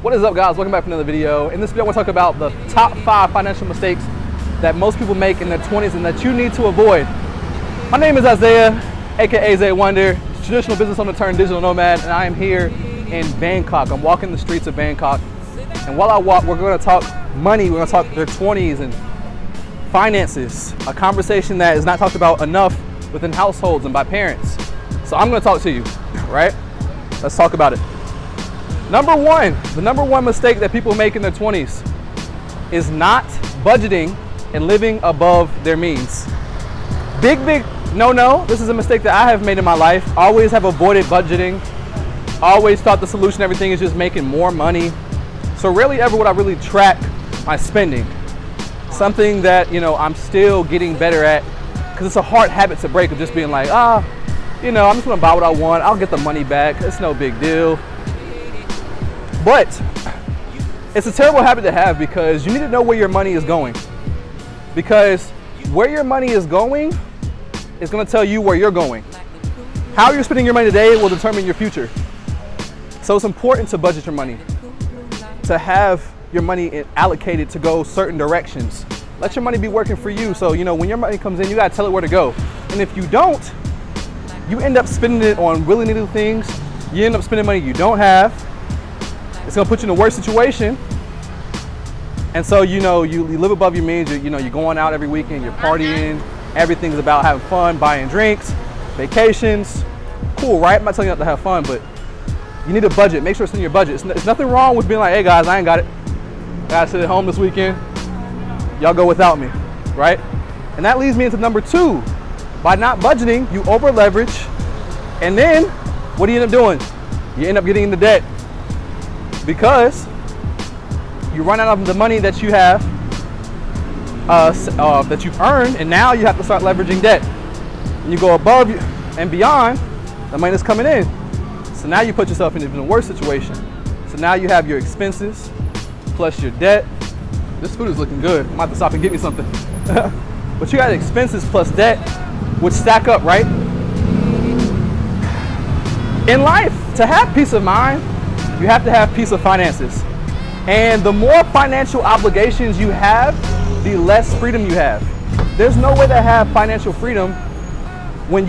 What is up, guys? Welcome back to another video. In this video I want to talk about the top 5 financial mistakes that most people make in their 20s and that you need to avoid. My name is Isaiah, aka Zay Wonder, traditional business owner turned digital nomad, and I am here in Bangkok. I'm walking the streets of Bangkok, and while I walk, we're going to talk money. We're going to talk their 20s and finances, a conversation that is not talked about enough within households and by parents. So I'm going to talk to you, right? Let's talk about it. The number one mistake that people make in their 20s is not budgeting and living above their means. Big no. This is a mistake that I have made in my life. Always have avoided budgeting. Always thought the solution to everything is just making more money. So rarely ever would I really track my spending. Something that, I'm still getting better at, because it's a hard habit to break of just being like, I'm just gonna buy what I want. I'll get the money back. It's no big deal. But it's a terrible habit to have, because you need to know where your money is going. Because where your money is going is going to tell you where you're going. How you're spending your money today will determine your future. So it's important to budget your money, to have your money allocated to go certain directions. Let your money be working for you. So, when your money comes in, you got to tell it where to go. And if you don't, you end up spending it on willy-nilly things. You end up spending money you don't have. It's gonna put you in a worse situation. And so, you live above your means. You're going out every weekend, you're partying. Everything's about having fun, buying drinks, vacations. Cool, right? I'm not telling you not to have fun, but you need a budget. Make sure it's in your budget. It's nothing wrong with being like, hey guys, I ain't got it. I gotta sit at home this weekend. Y'all go without me, right? And that leads me into number 2. By not budgeting, you over leverage. And then, what do you end up doing? You end up getting into debt. Because you run out of the money that you have, that you've earned, and now you have to start leveraging debt. And you go above and beyond the money that's coming in. So now you put yourself in an even worse situation. So now you have your expenses plus your debt. This food is looking good. I might have to stop and get me something. But you got expenses plus debt, which stack up, right? In life, to have peace of mind, you have to have peace of finances. And the more financial obligations you have, the less freedom you have. There's no way to have financial freedom when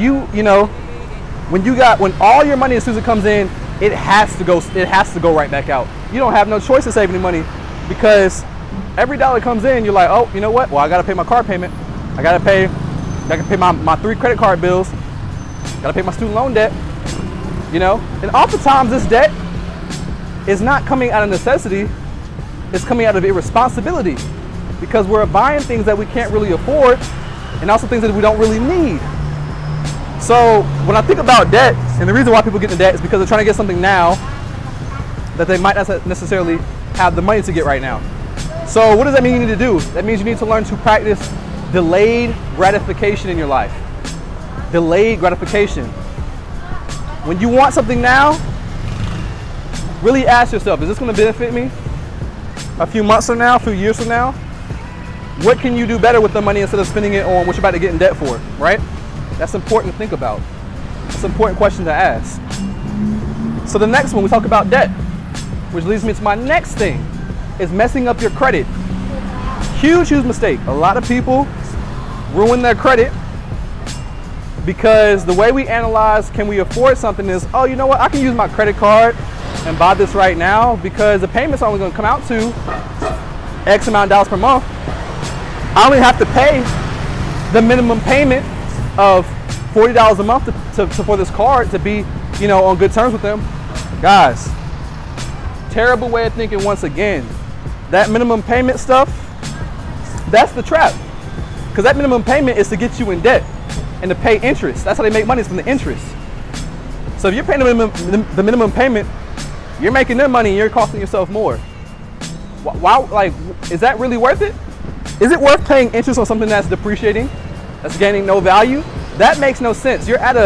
when all your money, as soon as it comes in, it has to go right back out. You don't have no choice to save any money, because every dollar comes in, you're like, oh, you know what? Well, I gotta pay my car payment. I gotta pay my 3 credit card bills. Gotta pay my student loan debt. And oftentimes this debt is not coming out of necessity, it's coming out of irresponsibility, because we're buying things that we can't really afford, and also things that we don't really need. So when I think about debt, and the reason why people get into debt is because they're trying to get something now that they might not necessarily have the money to get right now. So what does that mean you need to do? That means you need to learn to practice delayed gratification in your life. Delayed gratification. When you want something now, really ask yourself, is this going to benefit me a few months from now, a few years from now? What can you do better with the money instead of spending it on what you're about to get in debt for, right? That's important to think about. It's an important question to ask. So the next one, we talk about debt, which leads me to my next thing, is messing up your credit. Huge mistake. A lot of people ruin their credit because the way we analyze, can we afford something, is, oh, you know what? I can use my credit card and buy this right now because the payment's only going to come out to X amount of dollars per month. I only have to pay the minimum payment of $40 a month for this card to be, on good terms with them. Guys, terrible way of thinking once again. That minimum payment stuff, that's the trap. Because that minimum payment is to get you in debt and to pay interest. That's how they make money, is from the interest. So if you're paying the minimum payment, you're making their money and you're costing yourself more. Why, is that really worth it? Is it worth paying interest on something that's depreciating, that's gaining no value? That makes no sense. You're at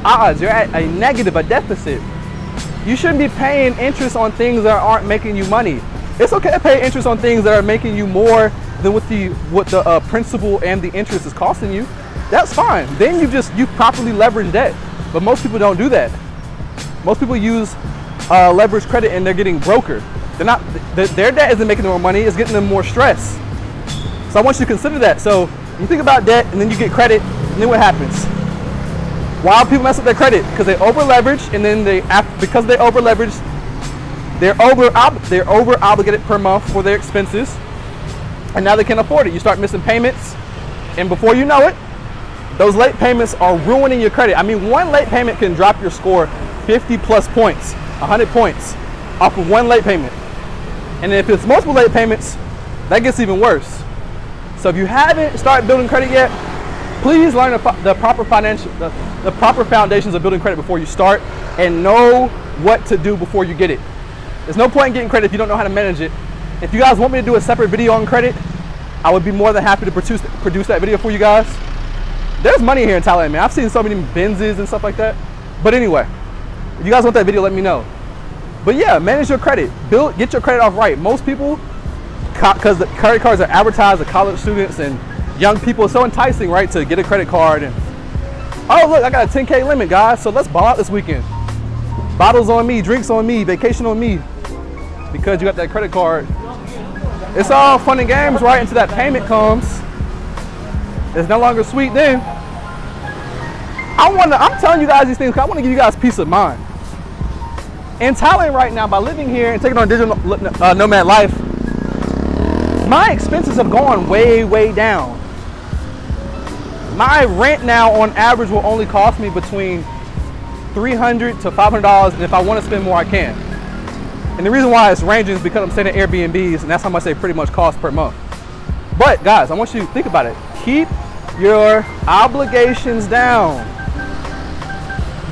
odds, you're at a negative, a deficit. You shouldn't be paying interest on things that aren't making you money. It's okay to pay interest on things that are making you more than what the principal and the interest is costing you. That's fine. Then you properly leverage debt. But most people don't do that. Most people use leverage credit and they're getting brokered. Their debt isn't making them more money, it's getting them more stress. So I want you to consider that. So you think about debt and then you get credit, and then what happens? Why people mess up their credit? Because they over leverage, and then because they over leverage, they're over obligated per month for their expenses, and now they can't afford it. You start missing payments, and before you know it, those late payments are ruining your credit. I mean, one late payment can drop your score 50 plus points, 100 points off of one late payment. And if it's multiple late payments, that gets even worse. So if you haven't started building credit yet, please learn the proper foundations of building credit before you start, and know what to do before you get it. There's no point in getting credit if you don't know how to manage it. If you guys want me to do a separate video on credit, I would be more than happy to produce that video for you guys. There's money here in Thailand, man. I've seen so many Benzes and stuff like that. But anyway, if you guys want that video, let me know. But yeah, manage your credit. Get your credit off right. Most people, because the credit cards are advertised to college students and young people, it's so enticing, right, to get a credit card. And oh look, I got a 10K limit, guys, so let's ball out this weekend. Bottles on me, drinks on me, vacation on me, because you got that credit card. It's all fun and games, right, until that payment comes. It's no longer sweet then. I'm telling you guys these things because I want to give you guys peace of mind. In Thailand right now, by living here and taking on digital nomad life, my expenses have gone way, way down. My rent now on average will only cost me between $300 to $500, and if I want to spend more, I can. And the reason why it's ranging is because I'm staying at Airbnbs, and that's how much they pretty much cost per month. But guys, I want you to think about it. Keep your obligations down.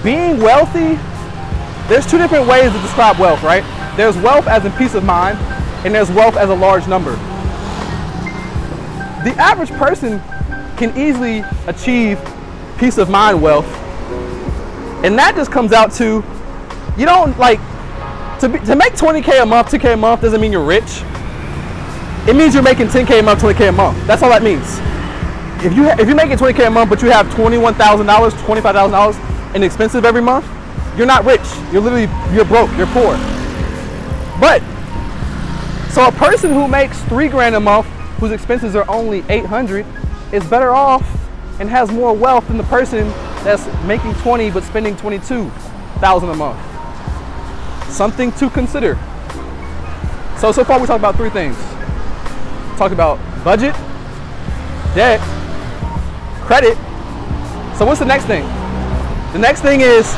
Being wealthy, there's two different ways to describe wealth, right? There's wealth as in peace of mind, and there's wealth as a large number. The average person can easily achieve peace of mind wealth, and that just comes out to, you don't like, to make 20K a month, 2K a month doesn't mean you're rich. It means you're making 10K a month, 20K a month. That's all that means. If you're making 20K a month, but you have $21,000, $25,000 in expenses every month, you're not rich. You're broke, you're poor. But, so a person who makes $3 grand a month, whose expenses are only $800, is better off and has more wealth than the person that's making 20 but spending $22,000 a month. Something to consider. So far we talked about three things. Talk about budget, debt, credit. So what's the next thing? The next thing is,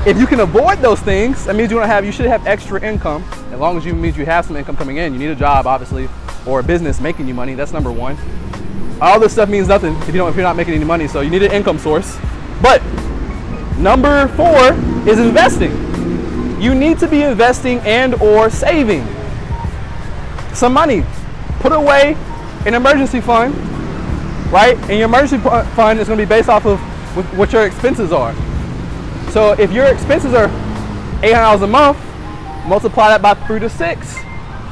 if you can avoid those things, that means you should have extra income. As long as you means you have some income coming in. You need a job, obviously, or a business making you money. That's number one. All this stuff means nothing if you're not making any money, so you need an income source. But number 4 is investing. You need to be investing and or saving some money. Put away an emergency fund, right? And your emergency fund is going to be based off of what your expenses are. So if your expenses are $800 a month, multiply that by 3 to 6.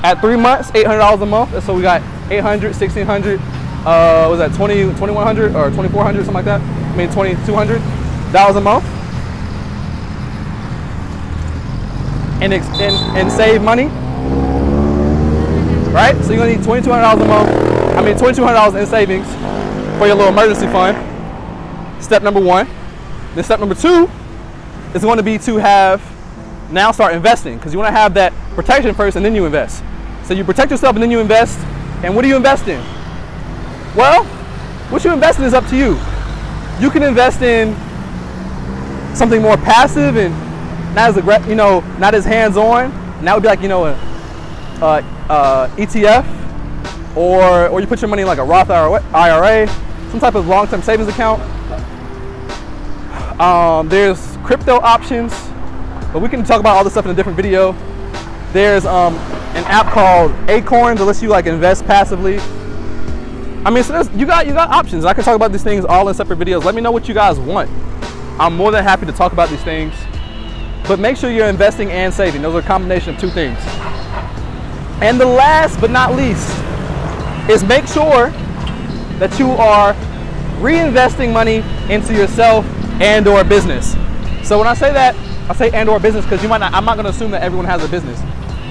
At 3 months, $800 a month. And so we got 800, 1600, was that 2100 or 2400, something like that? I mean, $2,200 a month. And save money, right? So you're gonna need $2,200 a month. I mean, $2,200 in savings for your little emergency fund. Step number 1. Then step number 2 is going to be to now start investing, because you want to have that protection first and then you invest. So you protect yourself and then you invest. And what do you invest in? Well, what you invest in is up to you. You can invest in something more passive and not as not as hands-on. And that would be like, ETF, or you put your money in like a Roth IRA, some type of long-term savings account. There's crypto options, but we can talk about all this stuff in a different video. There's an app called Acorns that lets you like invest passively. I mean, so you got options. I can talk about these things all in separate videos. Let me know what you guys want. I'm more than happy to talk about these things. But make sure you're investing and saving. Those are a combination of two things. And the last but not least is make sure that you are reinvesting money into yourself and or business. So when I say that, I say and or business because I'm not going to assume that everyone has a business.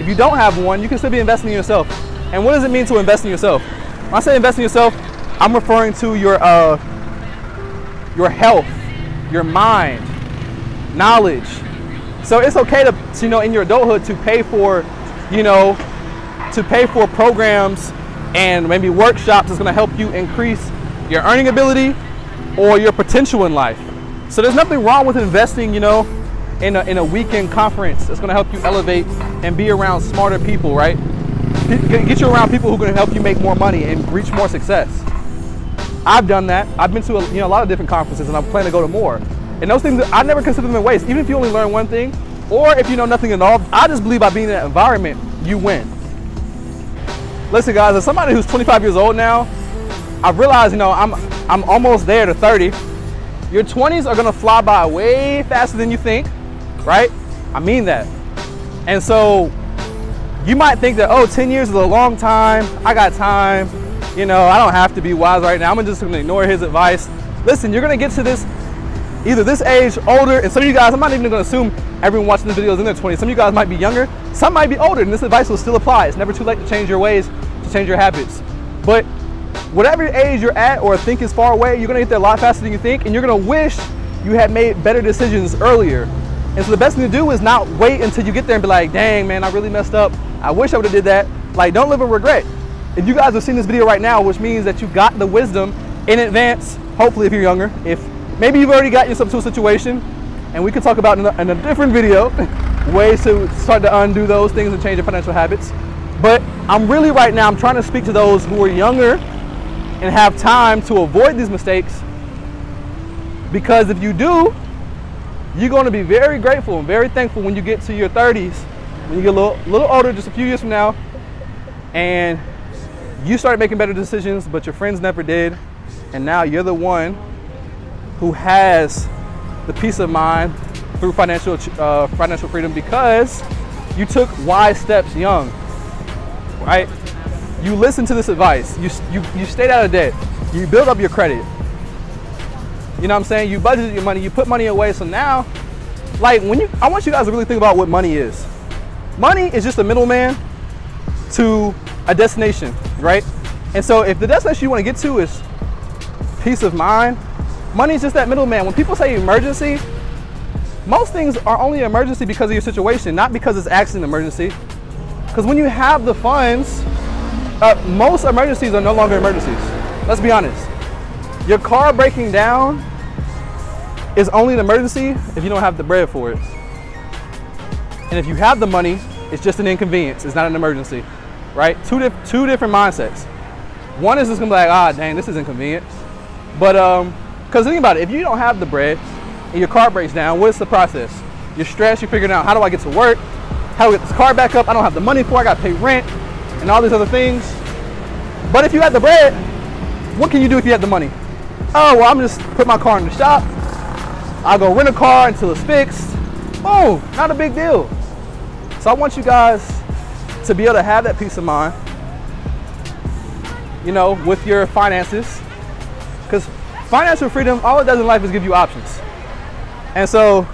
If you don't have one, you can still be investing in yourself. And what does it mean to invest in yourself? When I say invest in yourself, I'm referring to your health, your mind, knowledge. So it's okay to you know, in your adulthood, to pay for, you know, to pay for programs and maybe workshops that's going to help you increase your earning ability or your potential in life. So there's nothing wrong with investing, you know, in a weekend conference that's going to help you elevate and be around smarter people, right? Get you around people who are going to help you make more money and reach more success. I've done that. I've been to a lot of different conferences, and I plan to go to more. And those things, I never consider them a waste. Even if you only learn one thing, or if you know nothing at all, I just believe by being in that environment, you win. Listen, guys, as somebody who's 25 years old now, I've realized, you know, I'm almost there to 30. Your 20s are gonna fly by way faster than you think, right? I mean that. And so you might think that, oh, 10 years is a long time. I got time. You know, I don't have to be wise right now. I'm just gonna ignore his advice. Listen, you're gonna get to this, either this age, older, and some of you guys, I'm not even gonna assume everyone watching this video is in their 20s. Some of you guys might be younger, some might be older, and this advice will still apply. It's never too late to change your ways, to change your habits. But whatever age you're at or think is far away, you're gonna get there a lot faster than you think, and you're gonna wish you had made better decisions earlier. And so the best thing to do is not wait until you get there and be like, dang, man, I really messed up. I wish I would've did that. Like, don't live in regret. If you guys have seen this video right now, which means that you got the wisdom in advance, hopefully if you're younger, if maybe you've already gotten yourself to a situation, and we can talk about in a different video, ways to start to undo those things and change your financial habits. But I'm really right now, I'm trying to speak to those who are younger and have time to avoid these mistakes, because if you do, you're going to be very grateful and very thankful when you get to your 30s, when you get a little older, just a few years from now, and you started making better decisions, but your friends never did, and now you're the one who has the peace of mind through financial freedom because you took wise steps young, right? You listened to this advice. You stayed out of debt. You built up your credit. You know what I'm saying? You budgeted your money. You put money away. So now, like, I want you guys to really think about what money is. Money is just a middleman to a destination, right? And so if the destination you want to get to is peace of mind, money is just that middleman. When people say emergency, most things are only an emergency because of your situation, not because it's actually an emergency. Because when you have the funds, most emergencies are no longer emergencies. Let's be honest. Your car breaking down is only an emergency if you don't have the bread for it. And if you have the money, it's just an inconvenience. It's not an emergency, right? Two different mindsets. One is just gonna be like, ah, dang, this is inconvenient. But, because think about it, if you don't have the bread and your car breaks down, what's the process? You're stressed, you're figuring out, how do I get to work? How do I get this car back up? I don't have the money for it, I gotta pay rent and all these other things. But if you had the bread, what can you do if you had the money? Oh, well, I'm just put my car in the shop. I'll go rent a car until it's fixed. Oh, not a big deal. So I want you guys to be able to have that peace of mind, you know, with your finances. Because financial freedom, all it does in life is give you options. And so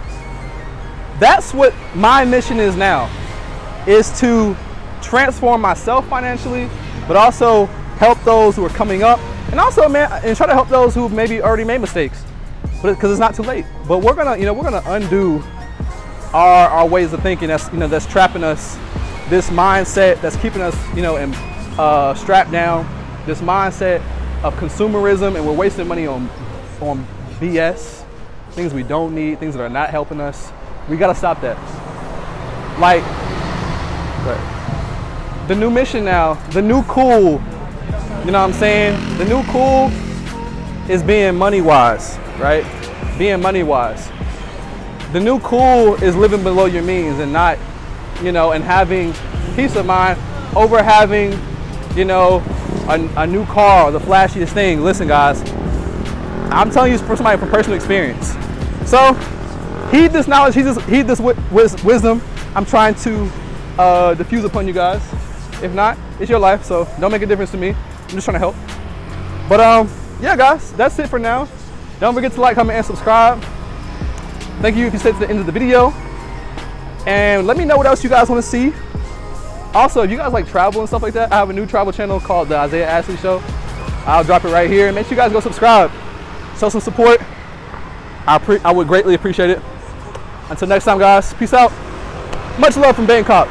that's what my mission is now, is to transform myself financially, but also help those who are coming up, and also, man, and try to help those who maybe already made mistakes, but because it's not too late. But we're gonna undo our ways of thinking that's trapping us, this mindset that's keeping us, strapped down, this mindset of consumerism, and we're wasting money on BS, things we don't need, things that are not helping us. We gotta stop that. Like, the new mission now, the new cool, you know what I'm saying? The new cool is being money wise, right? Being money wise. The new cool is living below your means and not, and having peace of mind over having, a new car or the flashiest thing. Listen, guys, I'm telling you from somebody from personal experience. So heed this knowledge, heed this wisdom I'm trying to diffuse upon you guys. If not, it's your life, so don't make a difference to me. I'm just trying to help. But yeah, guys, that's it for now. Don't forget to like, comment, and subscribe. Thank you if you stayed to the end of the video. And let me know what else you guys want to see. Also, if you guys like travel and stuff like that, I have a new travel channel called the Isaiah Ashley Show. I'll drop it right here. Make sure you guys go subscribe. Show some support. I would greatly appreciate it. Until next time, guys. Peace out. Much love from Bangkok.